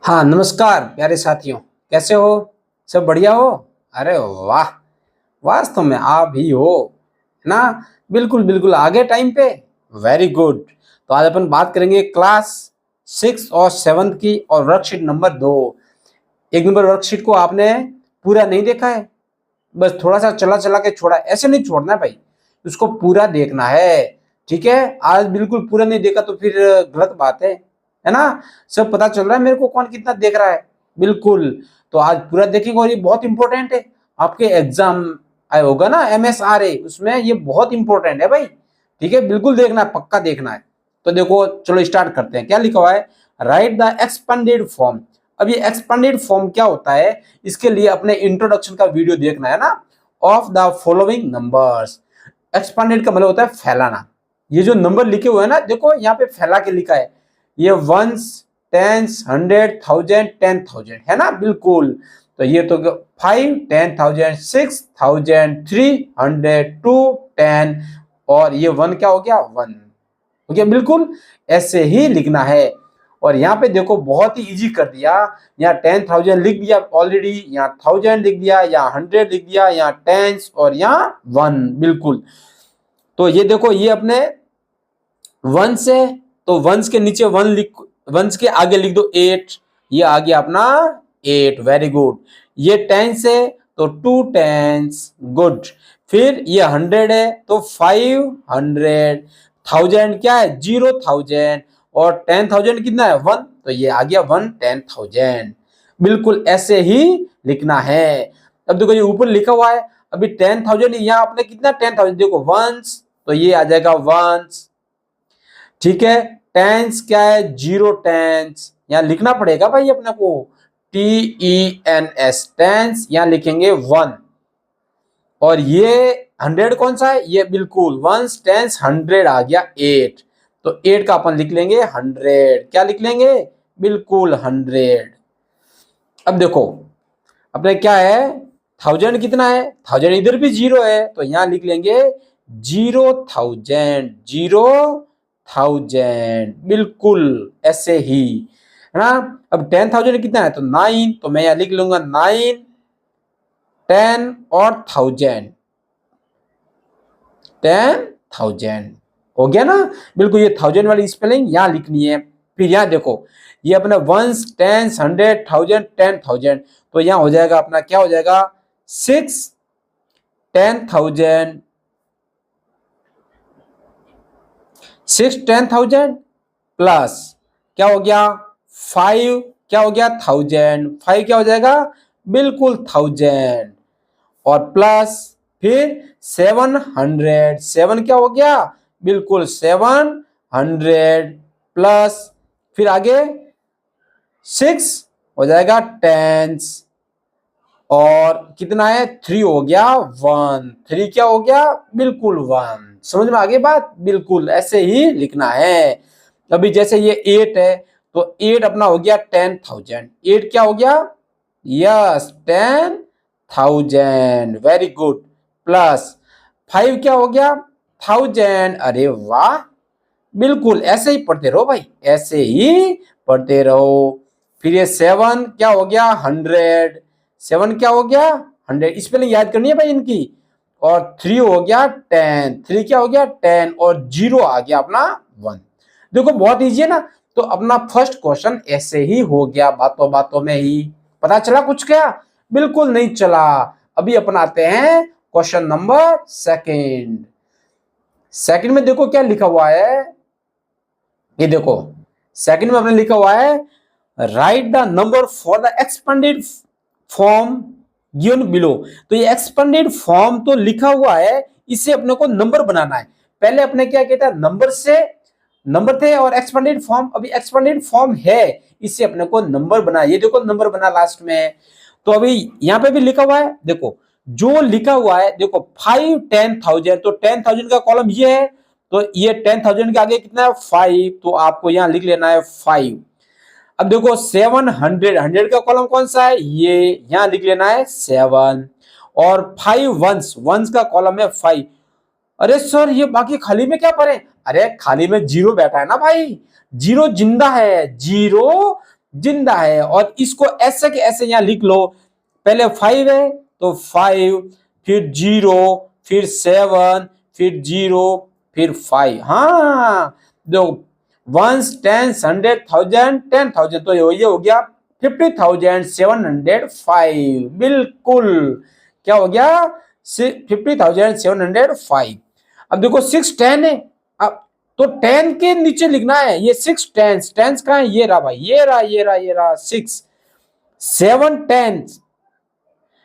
हाँ, नमस्कार प्यारे साथियों। कैसे हो? सब बढ़िया हो? अरे वाह! वास्तव में आप ही हो, है ना? बिल्कुल, बिल्कुल आगे टाइम पे। Very good. तो आज अपन बात करेंगे क्लास 6 और 7th की और वर्कशीट नंबर 2। 1 नंबर वर्कशीट को आपने पूरा नहीं देखा है? बस थोड़ा-सा चला-चला के छोड़ा है। ऐसे नहीं छोड़ना है भाई, उसको पूरा देखना है, ठीक है? आज बिल्कुल पूरा नहीं देखा तो फिर गलत बात है ना? सब पता चल रहा है मेरे को कौन कितना देख रहा है। बिल्कुल, तो आज पूरा देखेंगे और ये बहुत इम्पोर्टेंट है। आपके एग्ज़ाम आया होगा ना एमएसआरए उसमें ये बहुत इम्पोर्टेंट है भाई, ठीक है? बिल्कुल देखना है, पक्का देखना है। तो देखो चलो स्टार्ट करते हैं। क्या लिखा हुआ है? Right the expanded form. अब ये एक्सपेंडेड फॉर्म क्या होता है? इसके लिए अपने इंट्रोडक्शन का वीडियो देखना है ना। Of the following numbers. Expanded का मतलब होता है फैलाना। ये जो नंबर लिखे हुए हैं ना, देखो यहाँ पे फैला के लिखा है। ये वंस, टेंस, 100, 1000, 10,000 है ना। बिल्कुल, तो ये तो 5, 10,000, 6,000, 300, 2, 10 और ये 1 क्या हो गया? 1 हो गया। बिल्कुल ऐसे ही लिखना है। और यहाँ पे देखो बहुत ही इजी कर दिया। यहाँ 10,000 लिख दिया ऑलरेडी, यहाँ 1000 लिख दिया, यहाँ 100 लिख दिया, यहाँ टेंस और यहाँ 1। बिल्कुल, तो ये देखो ये अपने वंस है तो वंस के नीचे 1 लिख, वंस के आगे लिख दो 8। ये आ गया अपना 8। Very good. ये टेंस है तो 2 टेंस। गुड। फिर ये 100 है तो 500। 1000 क्या है? 0,000 और 10,000 कितना है? 1, तो ये आ गया 1 10,000। बिल्कुल ऐसे ही लिखना है। अब देखो ये ऊपर लिखा हुआ है। अभी 10,000 यहाँ आपने कितना 10,000 देखो वंस, तो ये आ जाएगा वंस, ठीक है। टेंस क्या है? 0 टेंस। यहाँ लिखना पड़ेगा भाई अपने को, TENS टेंस। यहाँ लिखेंगे 1। और ये 100 कौन सा है? ये बिल्कुल वंस टेंस 100 आ गया 8। तो 8 का अपन लिख लेंगे 100। क्या लिख लेंगे? बिल्कुल 100। अब देखो अपने क्या है? 1000 कितना है? 1000 इधर भी 0 है तो यहाँ लिख लेंगे 0,000। 0,000 बिल्कुल ऐसे ही, है ना। अब 10,000 कितना है? तो 9, तो मैं यहाँ लिख लूंगा 9, 10 और 1000। 10,000 हो गया ना। बिल्कुल ये 1000 वाली स्पेलिंग यहाँ लिखनी है। फिर यहाँ देखो ये अपना वंस, टेंस, 100, 1000, 10,000, तो यहाँ हो जाएगा अपना क्या हो जाएगा? 6 10,000, 6 10,000 प्लस क्या हो गया? 5 क्या हो गया? 1000। 5 क्या हो जाएगा? बिल्कुल 1000 और प्लस फिर 700। 7 क्या हो गया? बिल्कुल 700 प्लस फिर आगे 6 हो जाएगा टेंस और कितना है? 3 हो गया 1। 3 क्या हो गया? बिल्कुल 1। समझ में आ गई बात? बिल्कुल ऐसे ही लिखना है। अभी जैसे ये 8 है तो 8 अपना हो गया 10,000। 8 क्या हो गया? यस 10,000। Very good. प्लस 5 क्या हो गया? 1000। अरे वाह, बिल्कुल ऐसे ही पढ़ते रहो भाई, ऐसे ही पढ़ते रहो। फिर ये 7 क्या हो गया? 100। 7 क्या हो गया? 100। स्पेलिंग याद करनी है भाई इनकी। और 3 हो गया 10। 3 क्या हो गया? 10 और 0 आ गया अपना 1। देखो बहुत इजी है ना। तो अपना फर्स्ट क्वेश्चन ऐसे ही हो गया, बातों बातों में ही। पता चला कुछ क्या? बिल्कुल नहीं चला। अभी अपनाते हैं क्वेश्चन नंबर सेकंड। सेकंड में देखो क्या लिखा हुआ है। ये देखो सेकंड में आपने लिखा हुआ है right the number for the expanded form given below. तो ये एक्सपेंडेड फॉर्म तो लिखा हुआ है, इसे अपने को नंबर बनाना है। पहले अपने क्या कहता है? नंबर से नंबर थे और एक्सपेंडेड फॉर्म, अभी एक्सपेंडेड फॉर्म है, इससे अपने को नंबर बना। ये देखो नंबर बना लास्ट में। तो अभी यहाँ पे भी लिखा हुआ है, देखो जो लिखा हुआ है, देखो 5 10,000, तो 10,000 का कॉलम ये है, तो ये 10,000 के आगे कितना है? 5, तो आपको यहाँ लिख लेना है 5। अब देखो 700, 100 का कॉलम कौन सा है? ये यहाँ लिख लेना है 7 और 5 वंस, वंस का कॉलम है 5। अरे सर ये बाकी खाली में क्या पढ़े? अरे खाली में 0 बैठा है ना भाई, 0 जिंदा है, 0 जिंदा है। और इसको ऐसे के ऐसे यहां लिख लो, पहले 5 है तो 5, फिर 0, फिर 7, फिर 0, फिर 5। हाँ देखो, वंस, टेंस, 100, 1000, 10,000, तो ये हो गया 50,705। बिल्कुल, क्या हो गया? 50,705। अब देखो 6 10 है, अब तो 10 के नीचे लिखना है, ये 6 टेंस, टेंस कहां है? ये रहा भाई, ये रहा, ये रहा, ये रहा 6। 7 टेंस,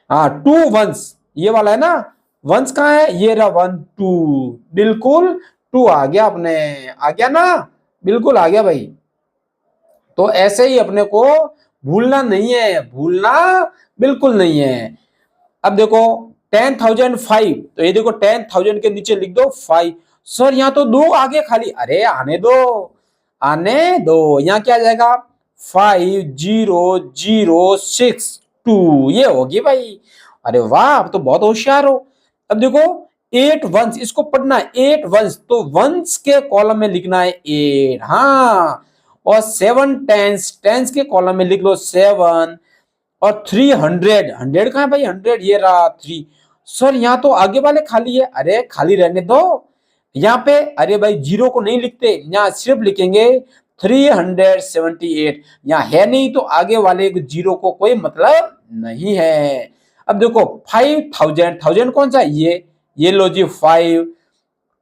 हाँ 2 वंस, ये वाला है ना, वंस कहां है? ये रहा 1 2। बिल्कुल 2 आ गया, अपने आ गया ना, बिल्कुल आ गया भाई। तो ऐसे ही अपने को भूलना नहीं है, भूलना बिल्कुल नहीं है। अब देखो 10,005, तो ये देखो 10,000 के नीचे लिख दो 5। सर यहाँ तो 2 आगे खाली, अरे आने दो, आने दो, यहाँ क्या आ जाएगा? 50062, ये होगी भाई। अरे वाह, अब तो बहुत होशियार हो। अब देखो 8 वंस, इसको पढ़ना है 8 वंस, तो वंस के कॉलम में लिखना है 8। हाँ, और 7 टेंस, टेंस के कॉलम में लिख लो 7। और 300, 100 कहां है भाई? 100 ये रहा 3। सर यहाँ तो आगे वाले खाली है, अरे खाली रहने दो यहाँ पे। अरे भाई जीरो को नहीं लिखते, यहाँ सिर्फ लिखेंगे 378। यहाँ है नहीं तो आगे वाले जीरो को कोई मतलब नहीं है। अब देखो 5,000, 1000 कौन सा है? ये लो जी 5।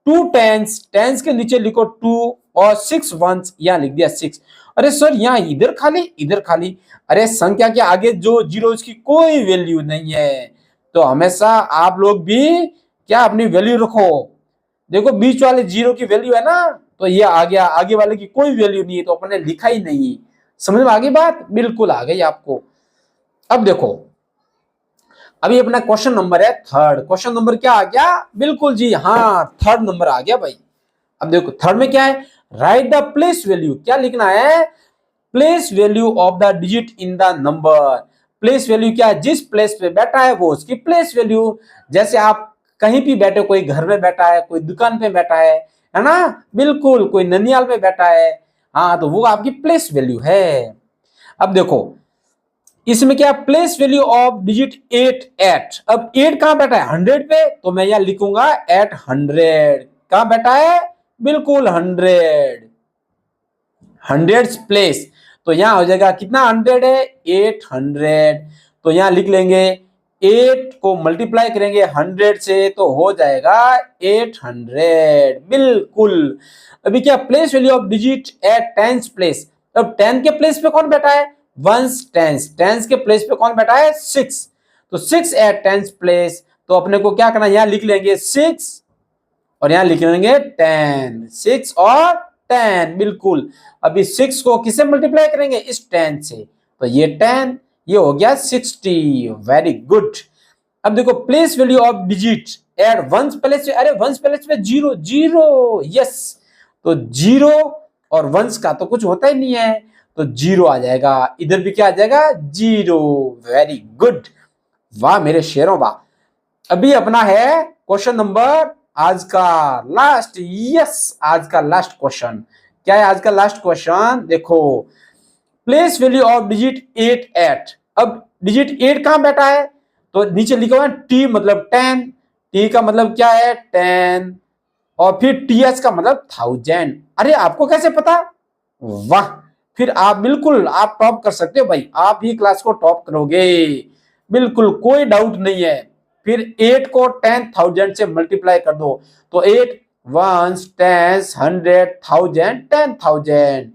2 टेंस, टेंस के नीचे लिखो 2, और 6 वंस, यहाँ लिख दिया 6। अरे सर यहाँ इधर खाली, इधर खाली, अरे संख्या के आगे जो जीरो, इसकी कोई वैल्यू नहीं है। तो हमेशा आप लोग भी क्या अपनी वैल्यू रखो। देखो बीच वाले जीरो की वैल्यू है ना, तो ये आ गया, आगे वाले की कोई वैल्यू नहीं है, तो अपने लिखा ही नहीं। समझ में आ गई बात? बिल्कुल आ गई आपको। अब देखो, अभी अपना क्वेश्चन नंबर है थर्ड। क्वेश्चन नंबर क्या आ गया? बिल्कुल जी हाँ, थर्ड नंबर आ गया भाई। अब देखो थर्ड में क्या है? Right the place value. क्या लिखना है? Place value of the digit in the number. Place value क्या है? जिस प्लेस पे बैठा है वो उसकी प्लेस वैल्यू। जैसे आप कहीं भी बैठे, कोई घर में बैठा है, कोई दुकान पे बैठा है ना, बिल्कुल कोई ननियाल में बैठा है, हाँ तो वो आपकी प्लेस वैल्यू है। अब देखो इसमें क्या, place value of digit 8 at. अब 8 कहां बैठा है? 100 पे, तो मैं यहां लिखूंगा एट 100। कहां बैठा है? बिल्कुल 100, 100 प्लेस। तो यहां हो जाएगा कितना? 100 है, 800। तो यहां लिख लेंगे 8 को मल्टीप्लाई करेंगे 100 से, तो हो जाएगा 800। बिल्कुल। अभी क्या, place value of digit at tens place. अब 10 के प्लेस पे कौन बैठा है? वंस टेंस, टेंस के प्लेस पे कौन बैठा है? 6। तो 6 एट टेंस प्लेस, तो अपने को क्या करना है? यहां लिख लेंगे 6 और यहां लिख लेंगे 10। 6 और 10, बिल्कुल। अभी 6 को किससे मल्टीप्लाई करेंगे? इस 10 से, तो ये 10, ये हो गया 60। Very good. अब देखो place value of digit at ones place. अरे वंस प्लेस पे जीरो, जीरो, यस। तो जीरो और वंस का तो कुछ होता ही नहीं है, तो जीरो आ जाएगा। इधर भी क्या आ जाएगा? जीरो। वेरी गुड, वाह मेरे शेरों वाह। अभी अपना है क्वेश्चन नंबर आज का लास्ट। यस, आज का लास्ट क्वेश्चन क्या है? आज का लास्ट क्वेश्चन देखो, place value of digit 8 at. अब डिजिट 8 कहां बैठा है? तो नीचे लिखा हुआ है टी मतलब 10। टी का मतलब क्या है? 10। और फिर टीएच का मतलब 1000। अरे आपको कैसे पता? वाह, फिर आप बिल्कुल आप टॉप कर सकते हो भाई, आप ही क्लास को टॉप करोगे, बिल्कुल कोई डाउट नहीं है। फिर 8 को 10,000 से मल्टीप्लाई कर दो, तो 8 वंस, टेंस, 100, 1000, 10,000।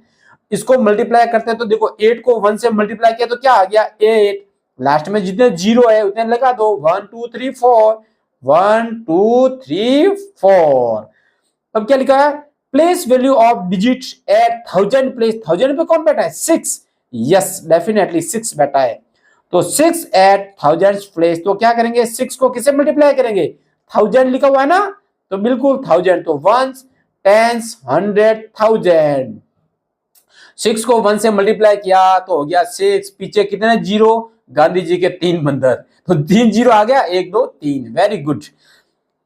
इसको मल्टीप्लाई करते हैं तो देखो 8 को 1 से मल्टीप्लाई किया तो क्या आ गया? 8। लास्ट में जितने जीरो है उतने लगा दो, 1 2 3 4, 1 2 3 4। अब क्या लिखा है? Place value of digit at 1000 place. 1000 पे कौन बैठा है? 6। यस, डेफिनेटली 6 बैठा है। तो 6 एट 1000 प्लेस, तो क्या करेंगे? 6 को किसे मल्टीप्लाई करेंगे? 1000 लिखा हुआ है ना, तो बिल्कुल 1000। तो वंस, टेंस, 100, 1000। 6 को 1 से मल्टीप्लाई किया तो हो गया 6। पीछे कितने जीरो? गांधी जी के 3 बंदर, तो 3 जीरो आ गया, 1 2 3। Very good.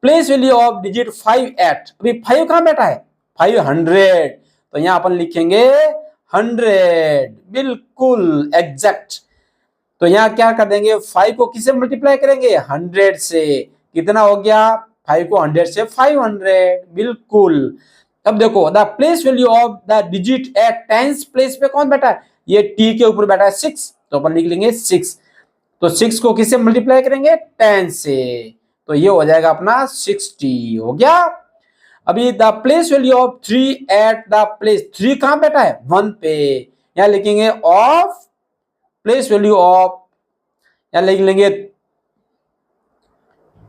Place value of digit 5 at. अभी 5 कहां बैठा है? 500। तो यहां अपन लिखेंगे 100, बिल्कुल एग्जैक्ट। तो यहाँ क्या कर देंगे, 5 को किससे मल्टीप्लाई करेंगे, 100 से। कितना हो गया, 5 को 100 से 500, बिल्कुल। अब देखो, the place value of the digit at tens place पे कौन बैठा है, ये टी के ऊपर बैठा है 6, तो अपन लिख लेंगे 6। तो 6 को किससे मल्टीप्लाई करेंगे, 10 से, तो ये हो जाएगा अपना 60, हो गया। अभी the place value of 3 at the place, 3 कहां बैठा है, 1 पे, यहां लिखेंगे ऑफ प्लेस वैल्यू ऑफ, यहां लिख लेंगे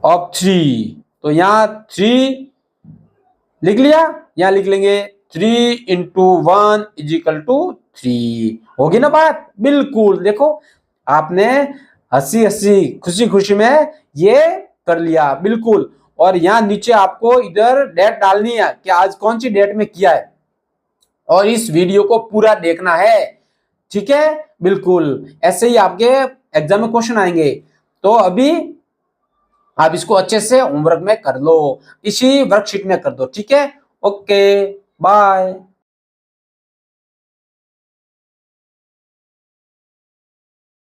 ऑफ 3, तो यहां 3 लिख लिया, यहां लिख लेंगे 3 इंटू 1 इज इक्वल टू 3, होगी ना बात, बिल्कुल। देखो आपने हंसी हंसी खुशी खुशी में ये कर लिया, बिल्कुल। और यहाँ नीचे आपको इधर डेट डालनी है कि आज कौन सी डेट में किया है, और इस वीडियो को पूरा देखना है, ठीक है, बिल्कुल। ऐसे ही आपके एग्जाम में क्वेश्चन आएंगे, तो अभी आप इसको अच्छे से होमवर्क में कर लो, इसी वर्कशीट में कर दो, ठीक है। Okay, bye.